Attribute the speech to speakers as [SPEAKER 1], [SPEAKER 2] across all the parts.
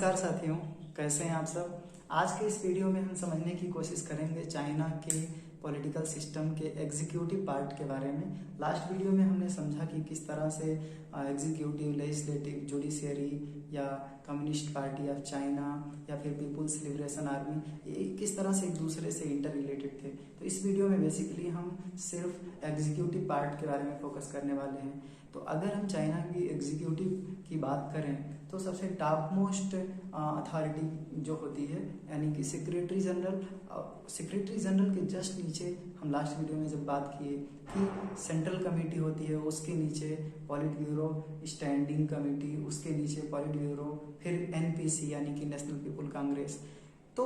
[SPEAKER 1] नमस्कार साथियों, कैसे हैं आप सब। आज के इस वीडियो में हम समझने की कोशिश करेंगे चाइना के पॉलिटिकल सिस्टम के एग्जीक्यूटिव पार्ट के बारे में। लास्ट वीडियो में हमने समझा कि किस तरह से एग्जीक्यूटिव, लेजिस्लेटिव, जुडिशियरी या कम्युनिस्ट पार्टी ऑफ चाइना या फिर पीपुल्स लिबरेशन आर्मी ये किस तरह से एक दूसरे से इंटर रिलेटेड थे। तो इस वीडियो में बेसिकली हम सिर्फ एग्जीक्यूटिव पार्ट के बारे में फोकस करने वाले हैं। तो अगर हम चाइना की एग्जीक्यूटिव की बात करें तो सबसे टॉप मोस्ट अथॉरिटी जो होती है यानी कि सेक्रेटरी जनरल के जस्ट नीचे हम लास्ट वीडियो में जब बात किए कि सेंट्रल कमेटी होती है, उसके नीचे पॉलिट ब्यूरो, स्टैंडिंग कमेटी, उसके नीचे पॉलिट ब्यूरो, फिर एनपीसी यानी कि नेशनल पीपुल कांग्रेस। तो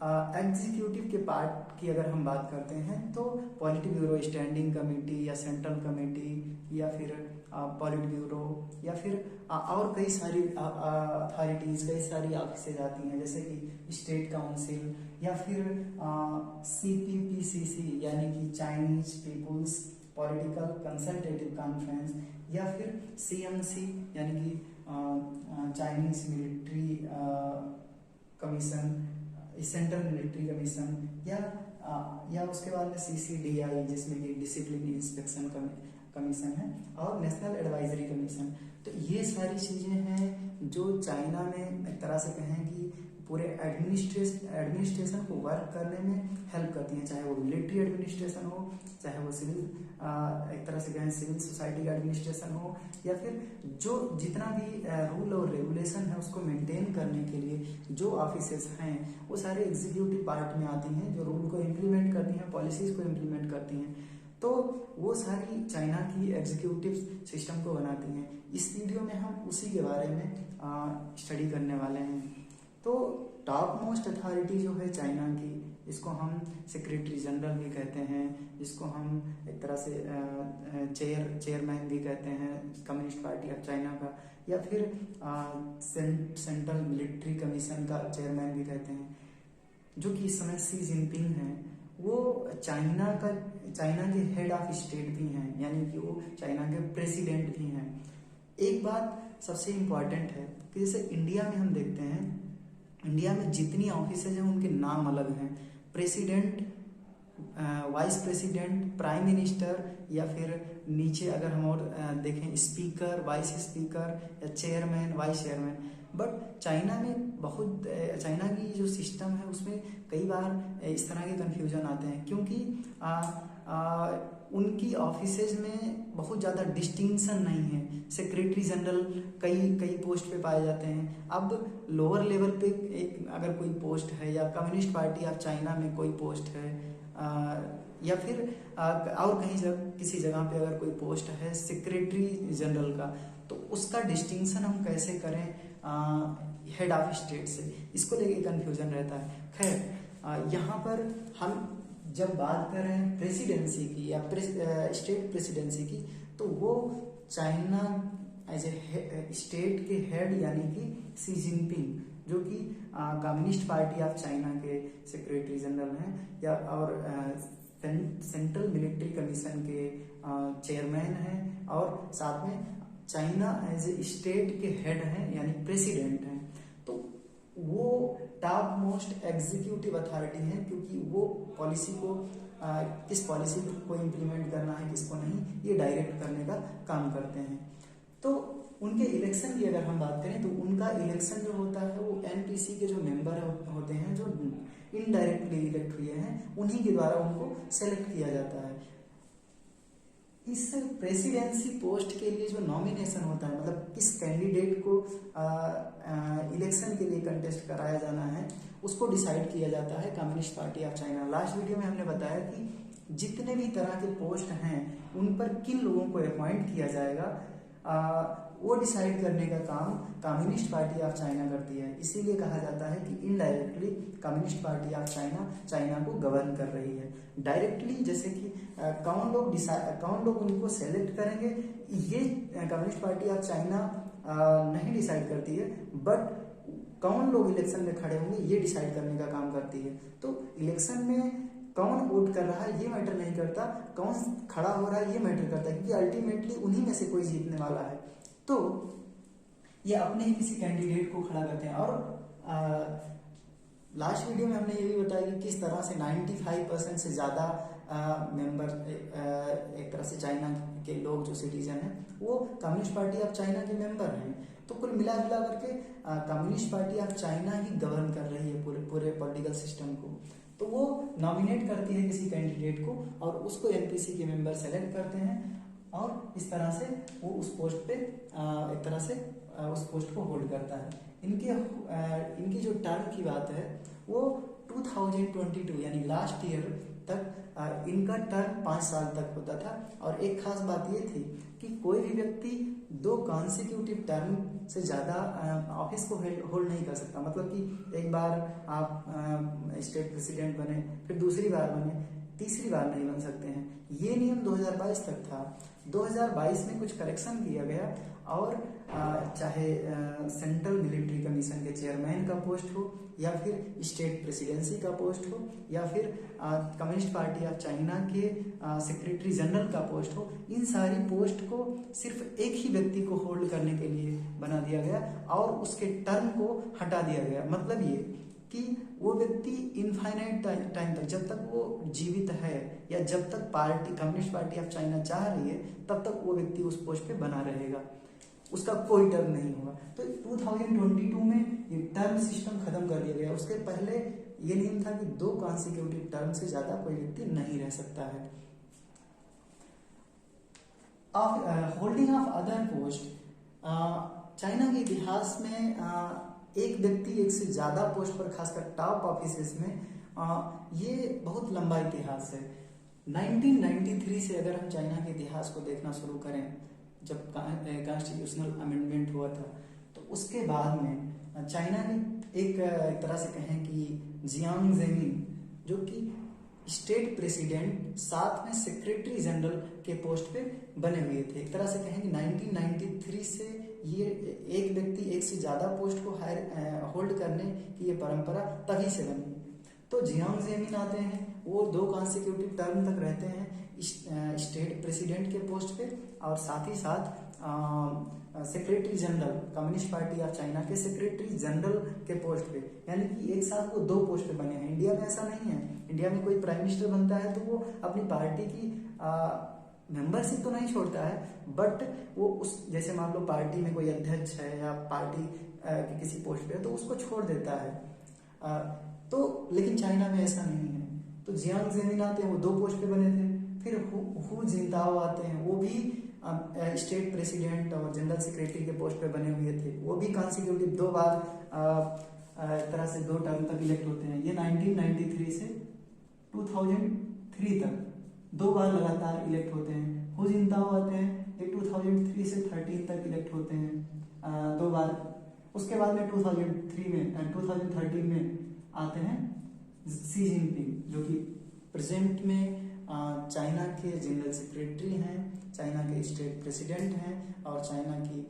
[SPEAKER 1] एग्जीक्यूटिव के पार्ट की अगर हम बात करते हैं तो पॉलिट ब्यूरो, स्टैंडिंग कमेटी या सेंट्रल कमेटी या फिर पॉलिट ब्यूरो या फिर और कई सारी अथॉरिटीज, कई सारी ऑफिसेज आती हैं जैसे कि स्टेट काउंसिल या फिर सीपीपीसीसी यानी कि Chinese People's political consultative Conference या फिर सीएमसी यानी कि Chinese Military Commission, Central Military Commission या उसके बाद में सीसीडीआई जिसमें कि डिसिप्लिन इंस्पेक्शन कमीशन है और नेशनल एडवाइजरी कमीशन। तो ये सारी चीजें हैं जो चाइना में एक तरह से कहें कि पूरे एडमिनिस्ट्रेशन को वर्क करने में हेल्प करती हैं, चाहे वो मिलिट्री एडमिनिस्ट्रेशन हो, चाहे वो सिविल एक तरह से कहें सिविल सोसाइटी का एडमिनिस्ट्रेशन हो या फिर जो जितना भी रूल और रेगुलेशन है उसको मेंटेन करने के लिए जो ऑफिसेस हैं वो सारे एग्जीक्यूटिव पार्ट में आती हैं, जो रूल को इम्प्लीमेंट करती हैं, पॉलिसीज को इम्प्लीमेंट करती हैं। तो वो सारी चाइना की एग्जीक्यूटिव सिस्टम को बनाती हैं। इस वीडियो में हम उसी के बारे में स्टडी करने वाले हैं। तो टॉप मोस्ट अथॉरिटी जो है चाइना की, इसको हम सेक्रेटरी जनरल भी कहते हैं, इसको हम एक तरह से चेयरमैन भी कहते हैं कम्युनिस्ट पार्टी ऑफ चाइना का, या फिर सेंट्रल मिलिट्री कमीशन का चेयरमैन भी कहते हैं, जो कि इस समय शी जिनपिंग है। वो चाइना के हेड ऑफ स्टेट भी हैं, यानी कि वो चाइना के प्रेसिडेंट भी हैं। एक बात सबसे इम्पॉर्टेंट है कि जैसे इंडिया में हम देखते हैं, इंडिया में जितनी ऑफिसेज हैं उनके नाम अलग हैं। President, vice president, prime minister या फिर नीचे अगर हम और देखें स्पीकर, वाइस स्पीकर या chairman, vice chairman. But China की जो सिस्टम है उसमें कई बार इस तरह के कंफ्यूजन आते हैं क्योंकि उनकी ऑफिसेज में बहुत ज़्यादा डिस्टिंक्शन नहीं है। सेक्रेटरी जनरल कई पोस्ट पे पाए जाते हैं। अब लोअर लेवल पे अगर कोई पोस्ट है या कम्युनिस्ट पार्टी ऑफ चाइना में कोई पोस्ट है या फिर और किसी जगह पे अगर कोई पोस्ट है सेक्रेटरी जनरल का, तो उसका डिस्टिंक्शन हम कैसे करें हेड ऑफ स्टेट से, इसको लेके कंफ्यूजन रहता है। खैर यहाँ पर हम जब बात करें प्रेसिडेंसी की या स्टेट प्रेसिडेंसी की, तो वो चाइना एज ए स्टेट के हेड यानी कि शी जिनपिंग, जो कि कम्युनिस्ट पार्टी ऑफ चाइना के सेक्रेटरी जनरल हैं या और सेंट्रल मिलिट्री कमीशन के चेयरमैन हैं और साथ में चाइना एज ए स्टेट के हेड हैं यानी प्रेसिडेंट हैं। तो वो टॉप मोस्ट एग्जीक्यूटिव अथॉरिटी है क्योंकि वो पॉलिसी को किस पॉलिसी को इम्प्लीमेंट करना है, किसको नहीं, ये डायरेक्ट करने का काम करते हैं। तो उनके इलेक्शन की अगर हम बात करें तो उनका इलेक्शन जो होता है वो एनपीसी के जो मेंबर होते हैं जो इनडायरेक्टली इलेक्ट हुए हैं उन्हीं के द्वारा उनको सेलेक्ट किया जाता है। इस प्रेसिडेंसी पोस्ट के लिए जो नॉमिनेशन होता है, मतलब किस कैंडिडेट को इलेक्शन के लिए कंटेस्ट कराया जाना है, उसको डिसाइड किया जाता है communist Party of China. Last video में हमने बताया कि जितने भी तरह के पोस्ट हैं उन पर किन लोगों को अपॉइंट किया जाएगा वो डिसाइड करने का काम कम्युनिस्ट पार्टी ऑफ चाइना करती है। इसीलिए कहा जाता है कि indirectly communist Party of China को गवर्न कर रही है। डायरेक्टली जैसे कि कौन लोग उनको सेलेक्ट करेंगे ये कम्युनिस्ट पार्टी ऑफ चाइना नहीं डिसाइड करती है, बट कौन लोग इलेक्शन में खड़े होंगे ये डिसाइड करने का काम करती है। तो इलेक्शन में कौन वोट कर रहा है ये मैटर नहीं करता, कौन खड़ा हो रहा है ये मैटर करता है, क्योंकि अल्टीमेटली उन्हीं में से कोई जीतने वाला है। तो ये अपने ही किसी कैंडिडेट को खड़ा करते हैं। और लास्ट वीडियो में हमने ये भी बताया कि किस तरह से 95% से ज़्यादा मेंबर एक तरह से चाइना के लोग जो सिटीजन हैं वो कम्युनिस्ट पार्टी ऑफ चाइना के मेंबर हैं। तो कुल मिला जुला करके communist Party of China he govern कर रही है पूरे पॉलिटिकल सिस्टम को। तो वो नॉमिनेट करती है किसी कैंडिडेट को और उसको एनपीसी के मेंबर सेलेक्ट करते हैं और इस तरह से वो उस पोस्ट पे एक तरह से उस पोस्ट को होल्ड करता है। इनकी जो टर्म की बात है वो 2022 यानी लास्ट ईयर तक इनका टर्म 5 साल तक होता था। और एक खास बात ये थी कि कोई भी व्यक्ति 2 कॉन्सिक्यूटिव टर्म से ज़्यादा ऑफिस को होल्ड नहीं कर सकता। मतलब कि एक बार आप स्टेट प्रेसिडेंट बने, फिर दूसरी बार बने, तीसरी बार नहीं बन सकते हैं। ये नियम 2022 तक था। 2022 में कुछ करेक्शन किया गया और चाहे सेंट्रल मिलिट्री कमीशन के चेयरमैन का पोस्ट हो या फिर स्टेट प्रेसिडेंसी का पोस्ट हो या फिर कम्युनिस्ट पार्टी ऑफ चाइना के सेक्रेटरी जनरल का पोस्ट हो, इन सारी पोस्ट को सिर्फ एक ही व्यक्ति को होल्ड करने के लिए बना दिया गया और उसके टर्म को हटा दिया गया। मतलब ये कि वो व्यक्ति इनफाइनाइट टाइम तक, जब तक वो जीवित है या जब तक कम्युनिस्ट पार्टी ऑफ चाइना चाह रही है, तब तक वो व्यक्ति उस पोस्ट पे बना रहेगा, उसका कोई टर्म नहीं होगा। तो 2022 में ये टर्म सिस्टम खत्म कर दिया गया। उसके पहले ये नियम था कि 2 कॉन्सिक्यूटिव टर्म से ज्यादा कोई व्यक्ति नहीं रह सकता है। Holding of other post, China के इतिहास में एक व्यक्ति एक से ज्यादा पोस्ट पर, खासकर टॉप ऑफिसेस में, ये बहुत लंबा इतिहास है। 1993 से अगर हम चाइना के इतिहास को देखना शुरू करें, जब कॉन्स्टिट्यूशनल अमेंडमेंट हुआ था, तो उसके बाद में चाइना ने एक तरह से कहें कि जियांग जेमिन, जो कि स्टेट प्रेसिडेंट साथ में सेक्रेटरी जनरल के पोस्ट पे बने हुए थे। एक तरह से कहें कि 1993 से ये एक व्यक्ति एक से ज्यादा पोस्ट को होल्ड करने की ये परंपरा तभी से बनी। तो जियांग जेमिन आते हैं, वो 2 कॉन्सिक्यूटिव टर्म तक रहते हैं स्टेट प्रेसिडेंट के पोस्ट पे और साथ ही साथ secretary general, communist Party of China के सेक्रेटरी जनरल के पोस्ट पे, यानी कि एक साथ वो 2 पोस्ट पे बने हैं। इंडिया में ऐसा नहीं है। इंडिया में कोई प्राइम मिनिस्टर बनता है तो वो अपनी पार्टी की मेंबरशिप तो नहीं छोड़ता है, बट वो उस, जैसे मान लो पार्टी में कोई अध्यक्ष है या पार्टी के किसी पोस्ट पे है तो उसको छोड़ देता है। तो लेकिन चाइना में ऐसा नहीं है। तो जियांग जेमिन आते हैं, वो 2 पोस्ट पे बने थे। फिर हु जिनताओ आते हैं, वो भी स्टेट प्रेसिडेंट और जनरल सेक्रेटरी के पोस्ट पे बने हुए थे। वो भी कॉन्सिक्यूटिव 2 बार तरह से 2 टर्म तक इलेक्ट होते हैं। ये 1993 से 2003 तक 2 बार लगातार इलेक्ट होते हैं। हु जिनताओ आते हैं, ये 2003 से 13 तक इलेक्ट होते हैं 2 बार। उसके बाद में 2013 में आते हैं शी जिनपिंग, जो कि प्रेजेंट में चाइना के जनरल सेक्रेटरी हैं, चाइना के स्टेट प्रेसिडेंट हैं और चाइना की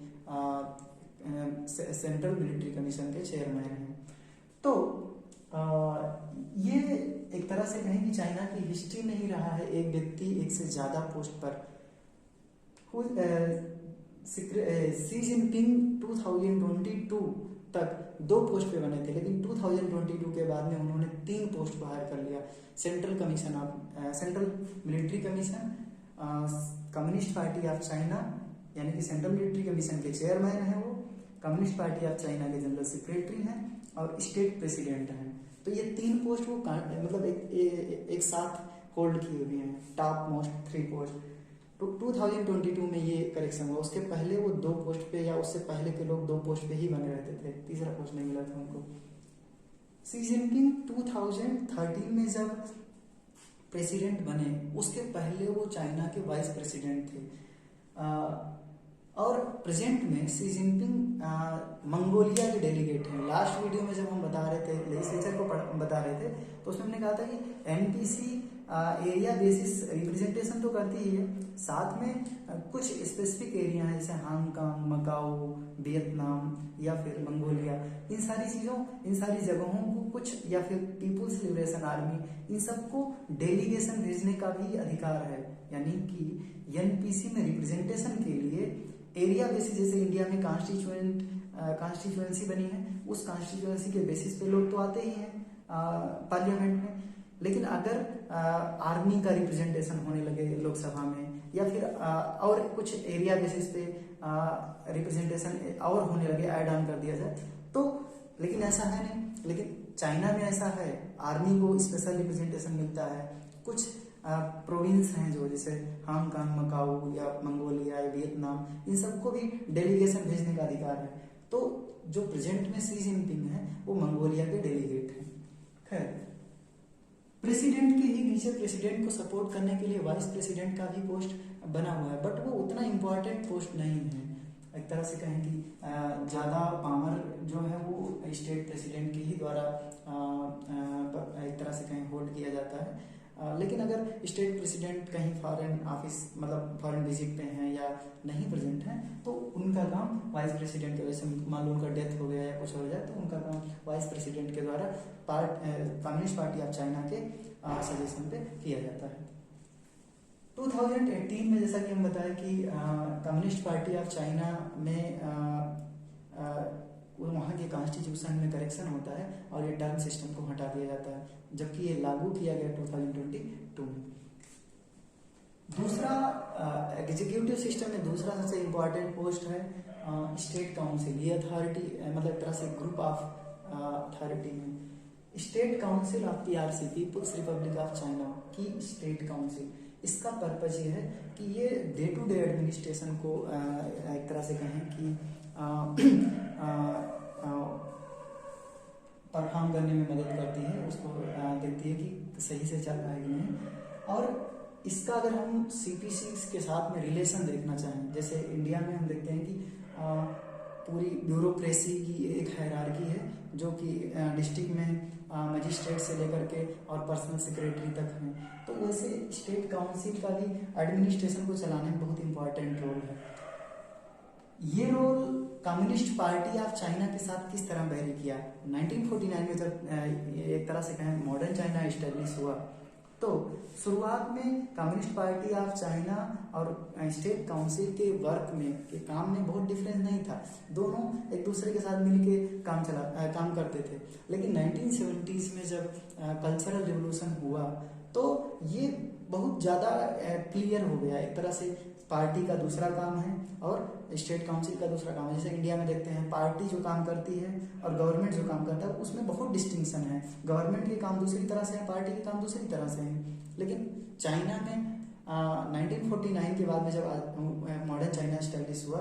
[SPEAKER 1] सेंट्रल मिलिट्री कमीशन के चेयरमैन हैं। तो ये एक तरह से कहें कि चाइना की हिस्ट्री में ही रहा है एक व्यक्ति एक से ज्यादा पोस्ट पर। शी जिनपिंग 2022 तक 2 पोस्ट पे बने थे, लेकिन 2022 के बाद में उन्होंने 3 पोस्ट को हायर कर लिया। Central Military commission, communist Party of China यानी कि सेंट्रल मिलिट्री कमीशन के चेयरमैन है वो, कम्युनिस्ट पार्टी ऑफ चाइना के जनरल सेक्रेटरी हैं और स्टेट प्रेसिडेंट हैं। तो ये 3 पोस्ट वो मतलब एक साथ होल्ड किए हुए हैं, टॉप मोस्ट 3 पोस्ट। तो 2022 में ये करेक्शन हुआ। उसके पहले वो 2 पोस्ट पे या उससे पहले के लोग 2 पोस्ट पे ही बने रहते थे, तीसरा पोस्ट नहीं मिला था उनको। शी जिनपिंग 2013 में जब प्रेसिडेंट बने, उसके पहले वो चाइना के वाइस प्रेसिडेंट थे। और प्रेजेंट में शी जिनपिंग मंगोलिया के डेलीगेट हैं। लास्ट वीडियो में जब हम बता रहे थे, लेजिस्लेचर को बता रहे थे, तो उसमें हमने कहा था कि एनपीसी एरिया बेसिस रिप्रेजेंटेशन तो करती ही है, साथ में कुछ स्पेसिफिक एरिया है जैसे हांगकांग, मकाओ, वियतनाम या फिर मंगोलिया, इन सारी जगहों को कुछ, या फिर पीपुल्स लिबरेशन आर्मी, इन सबको डेलीगेशन भेजने का भी अधिकार है। यानी कि एनपीसी में रिप्रेजेंटेशन के लिए एरिया बेसिस, जैसे इंडिया में कॉन्स्टिट्यूएंट कॉन्स्टिट्यूएंसी बनी है, उस कॉन्स्टिट्यूएंसी के बेसिस पे लोग तो आते ही हैं पार्लियामेंट में। लेकिन अगर आर्मी का रिप्रेजेंटेशन होने लगे लोकसभा में, या फिर और कुछ एरिया बेसिस पे रिप्रेजेंटेशन और होने लगे, ऐड ऑन कर दिया जाए तो, लेकिन ऐसा है नहीं। लेकिन चाइना में ऐसा है, आर्मी को स्पेशल रिप्रेजेंटेशन मिलता है। कुछ प्रोविंस हैं जो जैसे हांगकांग, मकाऊ या मंगोलिया या वियतनाम, इन सबको भी डेलीगेशन भेजने का अधिकार है। तो जो प्रेजेंट में शी जिनपिंग है वो मंगोलिया के डेलीगेट हैं। खैर, प्रेसिडेंट के ही नीचे प्रेसिडेंट को सपोर्ट करने के लिए वाइस प्रेसिडेंट का भी पोस्ट बना हुआ है, बट वो उतना इम्पोर्टेंट पोस्ट नहीं है। एक तरह से कहें कि ज़्यादा पावर जो है वो स्टेट प्रेसिडेंट के ही द्वारा एक तरह से कहें होल्ड किया जाता है। लेकिन अगर स्टेट प्रेसिडेंट कहीं फॉरेन ऑफिस मतलब फॉरेन विजिट पे हैं या नहीं प्रेजेंट हैं तो उनका काम वाइस प्रेसिडेंट के वजह से, मान लो उनका डेथ हो गया या कुछ हो जाए तो उनका काम वाइस प्रेसिडेंट के द्वारा कम्युनिस्ट पार्टी ऑफ चाइना के सजेशन पे किया जाता है। 2018 में जैसा कि हम बताएं कि कम्युनिस्ट पार्टी ऑफ चाइना में वहाँ के कॉन्स्टिट्यूशन में करेक्शन होता है और ये टर्म सिस्टम को हटा दिया जाता है, जबकि ये लागू किया गया 2022 में। दूसरा एग्जीक्यूटिव सिस्टम में दूसरा सबसे इम्पोर्टेंट पोस्ट है स्टेट काउंसिल। ये अथॉरिटी मतलब एक तरह से ग्रुप ऑफ अथॉरिटी में State Council of PRC, People's Republic of China की स्टेट काउंसिल। इसका पर्पज ये है कि ये डे टू डे एडमिनिस्ट्रेशन को एक तरह से कहें कि परफॉर्म करने में मदद करती है, उसको देखती है कि सही से चल रहा है कि नहीं। और इसका अगर हम सीपीसी के साथ में रिलेशन देखना चाहें, जैसे इंडिया में हम देखते हैं कि पूरी ब्यूरोक्रेसी की एक हायरार्की है जो कि डिस्ट्रिक्ट में मजिस्ट्रेट से लेकर के और पर्सनल सेक्रेटरी तक हैं, तो वैसे स्टेट काउंसिल का भी एडमिनिस्ट्रेशन को चलाने में बहुत इंपॉर्टेंट रोल है। ये role Communist Party of China के साथ किस तरह वेरी किया। 1949 में जब एक तरह से कहें मॉडर्न चाइना एस्टेब्लिश हुआ तो शुरुआत में कम्युनिस्ट पार्टी ऑफ चाइना और स्टेट काउंसिल के वर्क में के काम में बहुत डिफरेंस नहीं था, दोनों एक दूसरे के साथ मिलके काम करते थे। लेकिन 1970s में जब कल्चरल रिवोल्यूशन हुआ तो ये बहुत ज़्यादा क्लियर हो गया, एक तरह से पार्टी का दूसरा काम है और स्टेट काउंसिल का दूसरा काम है। जैसे इंडिया में देखते हैं पार्टी जो काम करती है और गवर्नमेंट जो काम करता है उसमें बहुत डिस्टिंक्शन है, गवर्नमेंट के काम दूसरी तरह से है, पार्टी के काम दूसरी तरह से है। लेकिन चाइना में 1949 के बाद में जब मॉडर्न चाइना एस्टेब्लिश हुआ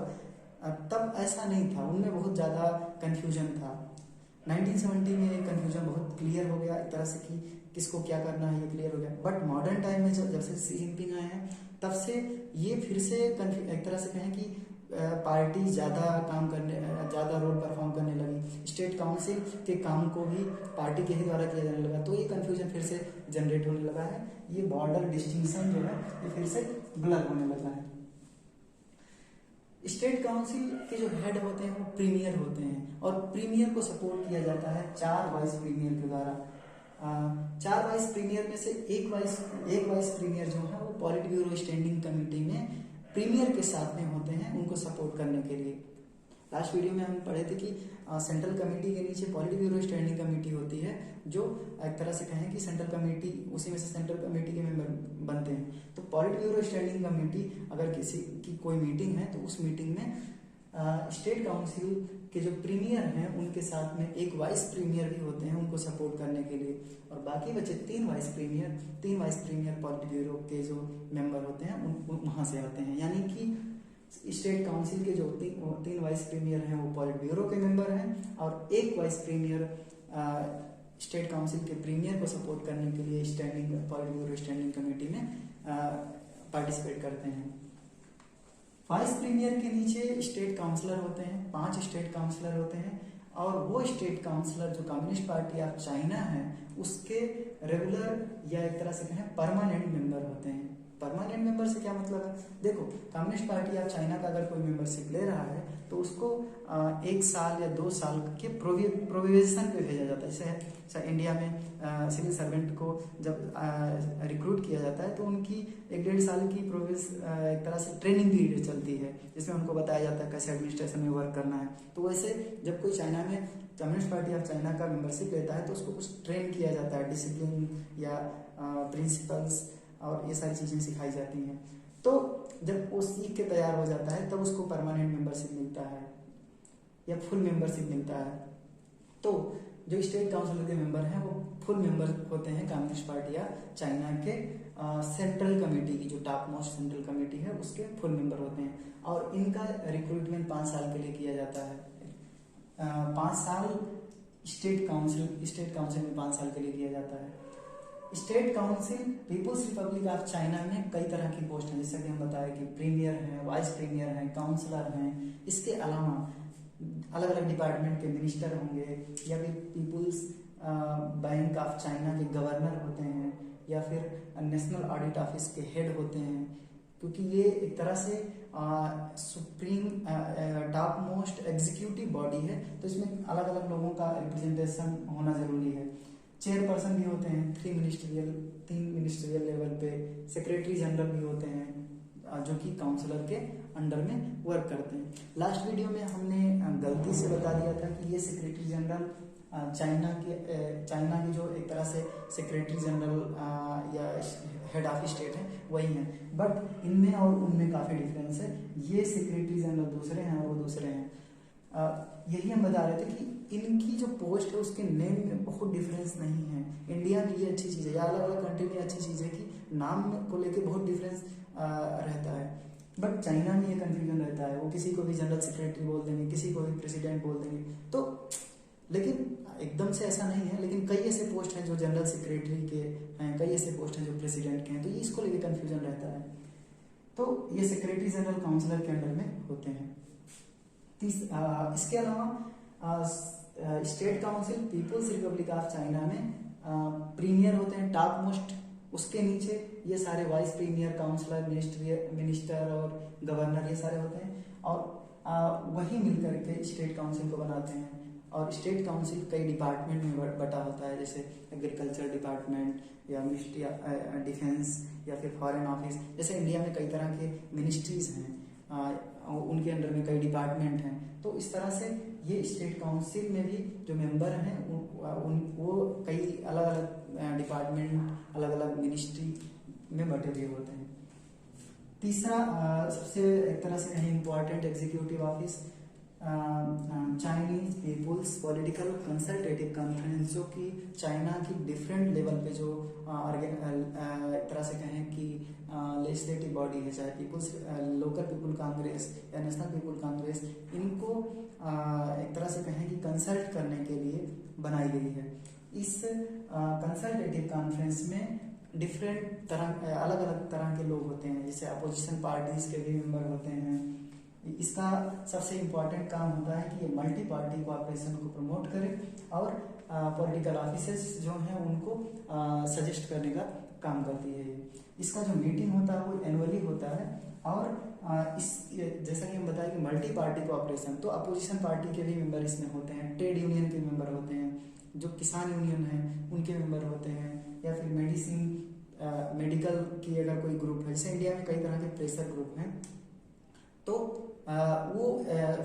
[SPEAKER 1] तब ऐसा नहीं था, उनमें बहुत ज़्यादा कन्फ्यूजन था। 1970 में ये कन्फ्यूजन बहुत क्लियर हो गया, एक तरह से कि किसको क्या करना है ये क्लियर हो गया। बट मॉडर्न टाइम में जब से शी जिनपिंग आए हैं तब से ये फिर से एक तरह से कहें कि पार्टी ज़्यादा ज़्यादा रोल परफॉर्म करने लगी, स्टेट काउंसिल के काम को भी पार्टी के ही द्वारा किया जाने लगा, तो ये कन्फ्यूजन फिर से जनरेट होने लगा है। ये बॉर्डर डिस्टिंक्शन जो है ये फिर से ब्लर होने लगा है। स्टेट काउंसिल के जो हेड होते हैं वो प्रीमियर होते हैं और प्रीमियर को सपोर्ट किया जाता है 4 वाइस प्रीमियर के द्वारा। 4 वाइस प्रीमियर में से एक वाइस प्रीमियर जो है वो पॉलिट ब्यूरो स्टैंडिंग कमेटी में प्रीमियर के साथ में होते हैं उनको सपोर्ट करने के लिए। लास्ट वीडियो में हम पढ़े थे कि सेंट्रल कमेटी के नीचे पॉलिट ब्यूरो स्टैंडिंग कमेटी होती है जो एक तरह से कहें कि सेंट्रल कमेटी उसी में से सेंट्रल कमेटी के मेंबर बनते हैं। तो पॉलिट ब्यूरो स्टैंडिंग कमेटी अगर किसी की कोई मीटिंग है तो उस मीटिंग में स्टेट काउंसिल के जो प्रीमियर हैं उनके साथ में एक वाइस प्रीमियर भी होते हैं उनको सपोर्ट करने के लिए, और बाकी बचे 3 वाइस प्रीमियर पॉलिट ब्यूरो के जो मेंबर होते हैं उन वहाँ से आते हैं। यानी कि स्टेट काउंसिल के जो 3 वाइस प्रीमियर हैं वो पॉलिट ब्यूरो के मेंबर हैं और एक वाइस प्रीमियर स्टेट काउंसिल के प्रीमियर को सपोर्ट करने के लिए पॉलिट ब्यूरो स्टैंडिंग कमेटी में पार्टिसिपेट करते हैं। वाइस प्रीमियर के नीचे स्टेट काउंसलर होते हैं, 5 स्टेट काउंसलर होते हैं और वो स्टेट काउंसलर जो कम्युनिस्ट पार्टी ऑफ चाइना है उसके रेगुलर या एक तरह से कहें परमानेंट मेंबर होते हैं। परमानेंट मेंबर से क्या मतलब है, देखो कम्युनिस्ट पार्टी ऑफ चाइना का अगर कोई मेंबरशिप ले रहा है तो उसको 1 साल या 2 साल के प्रोविजन पे भेजा जाता है। जैसे इंडिया में सिविल सर्वेंट को जब रिक्रूट किया जाता है तो उनकी 1-1.5 साल की एक तरह से ट्रेनिंग पीरियड चलती है, जिसमें उनको बताया जाता है कैसे एडमिनिस्ट्रेशन में वर्क करना है। तो वैसे जब कोई चाइना में कम्युनिस्ट पार्टी ऑफ चाइना का मेंबरशिप लेता है तो उसको कुछ ट्रेन किया जाता है, डिसिप्लिन या प्रिंसिपल्स और ये सारी चीज़ें सिखाई जाती हैं। तो जब वो सीख के तैयार हो जाता है तब उसको परमानेंट मेंबरशिप मिलता है या फुल मेंबरशिप मिलता है। तो जो स्टेट काउंसिल के मेंबर हैं वो फुल मेंबर होते हैं कम्युनिस्ट पार्टी या चाइना के सेंट्रल कमेटी की, जो टॉप मोस्ट सेंट्रल कमेटी है उसके फुल मेंबर होते हैं। और इनका रिक्रूटमेंट 5 साल के लिए किया जाता है। 5 साल स्टेट काउंसिल में 5 साल के लिए किया जाता है। State Council People's Republic of China में कई तरह की पोस्ट हैं, जैसे कि हम बताएं कि प्रीमियर हैं, वाइस प्रीमियर हैं, काउंसलर हैं। इसके अलावा अलग अलग डिपार्टमेंट के मिनिस्टर होंगे या फिर पीपुल्स बैंक ऑफ चाइना के गवर्नर होते हैं या फिर नेशनल ऑडिट ऑफिस के हेड होते हैं, क्योंकि ये एक तरह से supreme top most executive body है। तो इसमें अलग अलग लोगों का रिप्रेजेंटेशन होना जरूरी है। चेयरपर्सन भी होते हैं 3 मिनिस्ट्रियल लेवल पे। सेक्रेटरी जनरल भी होते हैं जो कि काउंसलर के अंडर में वर्क करते हैं। लास्ट वीडियो में हमने गलती से बता दिया था कि ये सेक्रेटरी जनरल चाइना की जो एक तरह से सेक्रेटरी जनरल या हेड ऑफ स्टेट है वही है, बट इनमें और उनमें काफ़ी डिफरेंस है। ये सेक्रेटरी जनरल दूसरे हैं और वो दूसरे हैं। यही हम बता रहे थे कि इनकी जो पोस्ट है उसके नेम में बहुत डिफरेंस नहीं है। इंडिया में ये अच्छी चीज़ है या अलग अलग कंट्री में अच्छी चीज़ है कि नाम को लेके बहुत डिफरेंस रहता है, बट चाइना में ये कंफ्यूजन रहता है। वो किसी को भी जनरल सेक्रेटरी बोल देंगे, किसी को भी प्रेसिडेंट बोल देंगे। तो लेकिन एकदम से ऐसा नहीं है, लेकिन कई ऐसे पोस्ट हैं जो जनरल सेक्रेटरी के हैं, कई ऐसे पोस्ट हैं जो प्रेसिडेंट के हैं, तो ये इसको लेके कंफ्यूजन रहता है। तो ये सेक्रेटरी जनरल काउंसलर के अंडर में होते हैं। इसके अलावा State Council People's Republic of China में प्रीमियर होते हैं टॉप मोस्ट, उसके नीचे ये सारे वाइस प्रीमियर, काउंसलर, मिनिस्टर और गवर्नर ये सारे होते हैं, और वही मिलकर के स्टेट काउंसिल को बनाते हैं। और स्टेट काउंसिल कई डिपार्टमेंट में बटा होता है, जैसे एग्रीकल्चर डिपार्टमेंट या मिनिस्ट्री डिफेंस या फिर फॉरेन ऑफिस। जैसे इंडिया में कई तरह के मिनिस्ट्रीज हैं, उनके अंडर में कई डिपार्टमेंट हैं। तो इस तरह से ये स्टेट काउंसिल में भी जो मेंबर हैं वो कई अलग अलग डिपार्टमेंट, अलग अलग मिनिस्ट्री में बटे हुए होते हैं। तीसरा सबसे एक तरह से कहीं important executive office Chinese People's political consultative Conference, जो कि चाइना की डिफरेंट लेवल पे जो एक तरह से कहें कि लेजिस्लेटिव बॉडी है, चाहे पीपुल्स लोकल पीपुल कांग्रेस या नेशनल पीपुल कांग्रेस, इनको एक तरह से कहें कि कंसल्ट करने के लिए बनाई गई है। इस कंसल्टेटिव कॉन्फ्रेंस में डिफरेंट तरह अलग अलग तरह के लोग होते हैं, जैसे अपोजिशन पार्टीज के भी मेंबर होते हैं। इसका सबसे इम्पोर्टेंट काम होता है कि ये मल्टी पार्टी कोऑपरेशन को प्रमोट करे और पॉलिटिकल ऑफिसर्स जो हैं उनको सजेस्ट करने का काम करती है। इसका जो मीटिंग होता है वो एनुअली होता है, और जैसा कि हम बताएं कि मल्टी पार्टी कोऑपरेशन, तो अपोजिशन पार्टी के भी मेंबर इसमें होते हैं, ट्रेड यूनियन के मेंबर होते हैं, जो किसान यूनियन है उनके मेंबर होते हैं, या फिर मेडिकल की अगर कोई ग्रुप है, जैसे इंडिया में कई तरह के प्रेशर ग्रुप हैं, तो वो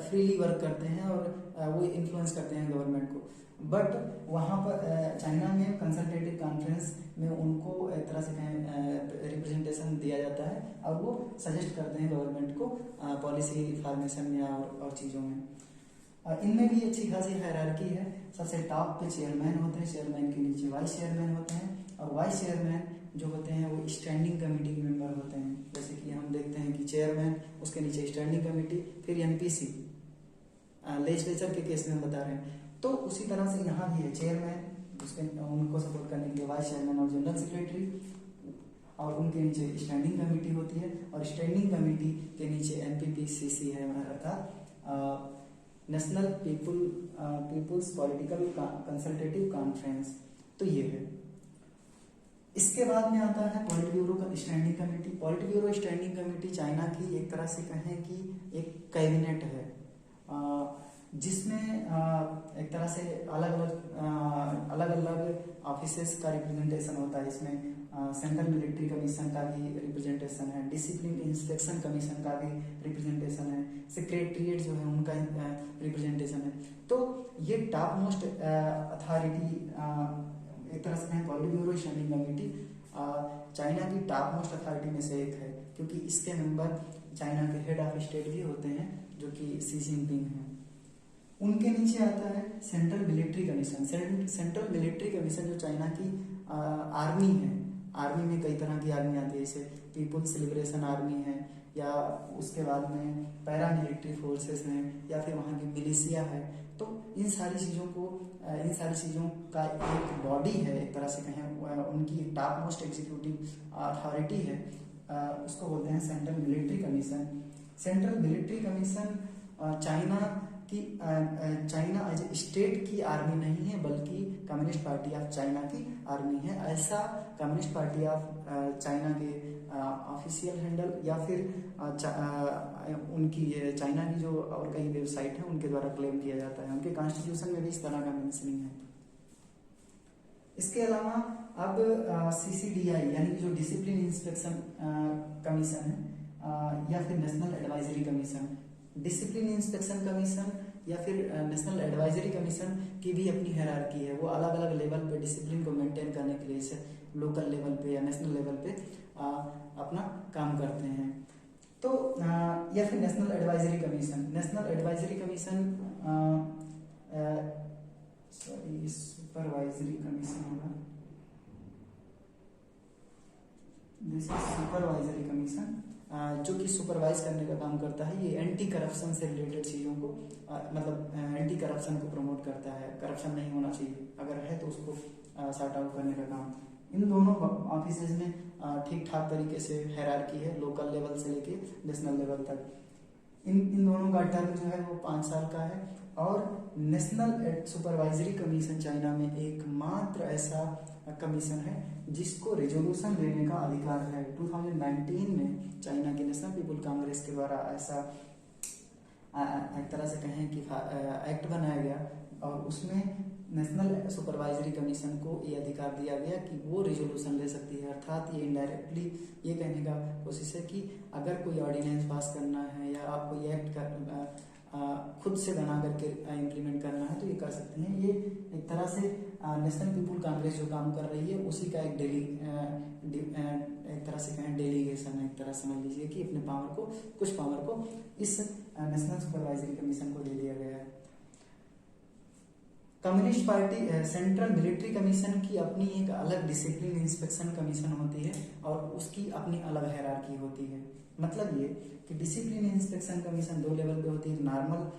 [SPEAKER 1] फ्रीली वर्क करते हैं और वो इन्फ्लुएंस करते हैं गवर्नमेंट को। बट वहाँ पर चाइना में कंसल्टेटिव कॉन्फ्रेंस में उनको एक तरह से रिप्रेजेंटेशन दिया जाता है और वो सजेस्ट करते हैं गवर्नमेंट को पॉलिसी फॉर्मेशन में और चीज़ों में। इनमें भी अच्छी खासी हायरार्की है। सबसे टॉप पे चेयरमैन होते हैं, चेयरमैन के नीचे वाइस चेयरमैन होते हैं, और वाइस चेयरमैन जो होते हैं वो स्टैंडिंग कमेटी के मेंबर होते हैं। जैसे कि हम देखते हैं कि चेयरमैन, उसके नीचे स्टैंडिंग कमेटी, फिर एमपीसी लेजिस्लेचर के केस में हम बता रहे हैं। तो उसी तरह से यहाँ भी है चेयरमैन, उनको सपोर्ट करने के लिए वाइस चेयरमैन और जनरल सेक्रेटरी, और उनके नीचे स्टैंडिंग कमेटी होती है, और स्टैंडिंग कमेटी के नीचे एनपीपीसीसी है, अर्थात national people's political consultative conference. तो ये है। इसके बाद में आता है पॉलिट ब्यूरो का standing committee. Politburo standing committee China की एक तरह से कहें कि एक कैबिनेट है, जिसमें एक तरह से अलग अलग ऑफिसेस का रिप्रेजेंटेशन होता है। इसमें सेंट्रल मिलिट्री कमीशन का भी रिप्रेजेंटेशन है, डिसिप्लिन इंस्पेक्शन कमीशन का भी रिप्रेजेंटेशन है, सेक्रेटरीट जो है उनका रिप्रेजेंटेशन है। तो ये टॉप मोस्ट अथॉरिटी एक तरह से कहें पॉलिट ब्यूरो स्टैंडिंग कमेटी चाइना की टॉप मोस्ट अथॉरिटी में से एक है, क्योंकि इसके मेंबर चाइना के हेड ऑफ स्टेट भी होते हैं जो कि शी जिनपिंग हैं। उनके नीचे आता है central Military Commission. Central Military commission जो चाइना की आर्मी है, आर्मी में कई तरह की आर्मी आती है, जैसे पीपुल्स लिबरेशन आर्मी है, या उसके बाद में पैरा मिलिट्री फोर्सेस हैं, या फिर वहाँ की मिलिशिया है। तो इन सारी चीज़ों का एक बॉडी है, एक तरह से कहें उनकी टॉप मोस्ट एग्जीक्यूटिव अथॉरिटी है, उसको बोलते हैं Central Military Commission. Central Military Commission China as a state की आर्मी नहीं है, बल्कि कम्युनिस्ट पार्टी ऑफ चाइना की आर्मी है। ऐसा कम्युनिस्ट पार्टी ऑफ चाइना के ऑफिशियल हैंडल या फिर उनकी चाइना की जो और कई वेबसाइट है उनके द्वारा क्लेम किया जाता है। उनके कॉन्स्टिट्यूशन में भी इस तरह का मेंशनिंग है। इसके अलावा अब CCDI यानी जो डिसिप्लिन इंस्पेक्शन कमीशन है, या फिर national advisory commission, discipline inspection commission या फिर नेशनल एडवाइजरी कमीशन की भी अपनी हायरार्की है। वो अलग अलग लेवल पे डिसिप्लिन को मेंटेन करने के लिए, जैसे लोकल लेवल पे या नेशनल लेवल पे अपना काम करते हैं। तो या फिर national advisory commission, supervisory commission होगा, दिस इज सुपरवाइजरी कमीशन, जो कि सुपरवाइज करने का काम करता है। ये एंटी करप्शन से रिलेटेड चीज़ों को मतलब एंटी करप्शन को प्रमोट करता है। करप्शन नहीं होना चाहिए, अगर है तो उसको सॉर्ट आउट करने का काम। इन दोनों ऑफिसेज में ठीक ठाक तरीके से हायरार्की है, लोकल लेवल से लेके नेशनल लेवल तक। इन दोनों का टर्म जो है वो 5 साल का है। और नेशनल सुपरवाइजरी कमीशन चाइना में एकमात्र ऐसा कमीशन है जिसको रेजोल्यूशन देने का अधिकार है। 2019 में चाइना की नेशनल पीपुल कांग्रेस के द्वारा ऐसा एक तरह से कहें कि एक्ट बनाया गया, और उसमें नेशनल सुपरवाइजरी कमीशन को ये अधिकार दिया गया कि वो रेजोल्यूशन ले सकती है। अर्थात ये इनडायरेक्टली ये कहने का कोशिश है कि अगर कोई ऑर्डिनेंस पास करना है या आप कोई एक्ट खुद से बना करके इम्प्लीमेंट करना है तो ये कर सकते हैं। ये एक तरह से नेशनल पीपुल कांग्रेस जो काम कर रही है उसी का एक एक तरह से कहें डेलीगेशन है, एक तरह समझ लीजिए कि अपने कुछ पावर को इस नेशनल सुपरवाइजरी कमीशन को दे दिया गया है। Communist party central Military commission की अपनी एक अलग डिसिप्लिन इंस्पेक्शन कमीशन होती है और उसकी अपनी अलग हायरार्की होती है। मतलब ये कि डिसिप्लिन इंस्पेक्शन कमीशन 2 लेवल पे होती है, नॉर्मल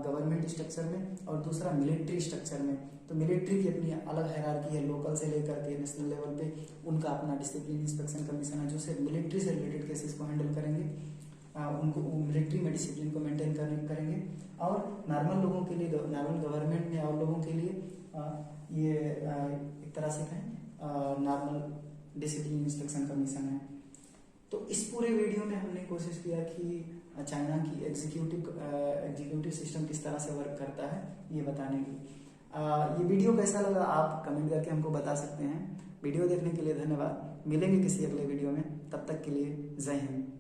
[SPEAKER 1] गवर्नमेंट स्ट्रक्चर में और दूसरा मिलिट्री स्ट्रक्चर में। तो मिलिट्री की अपनी अलग हायरार्की है, लोकल से लेकर के नेशनल लेवल पे उनका अपना डिसिप्लिन इंस्पेक्शन कमीशन है जो सिर्फ मिलिट्री से रिलेटेड केसेस को हैंडल करेंगे, उनको मिलिट्री में डिसिप्लिन को मेंटेन करेंगे। और नॉर्मल लोगों के लिए, नॉर्मल गवर्नमेंट में और लोगों के लिए ये एक तरह से कहें नॉर्मल डिसिप्लिन इंस्पेक्शन कमीशन है। तो इस पूरे वीडियो में हमने कोशिश किया कि चाइना की एग्जीक्यूटिव सिस्टम किस तरह से वर्क करता है ये बताने की। ये वीडियो कैसा लगा आप कमेंट करके हमको बता सकते हैं। वीडियो देखने के लिए धन्यवाद। मिलेंगे किसी अगले वीडियो में, तब तक के लिए जय हिंद।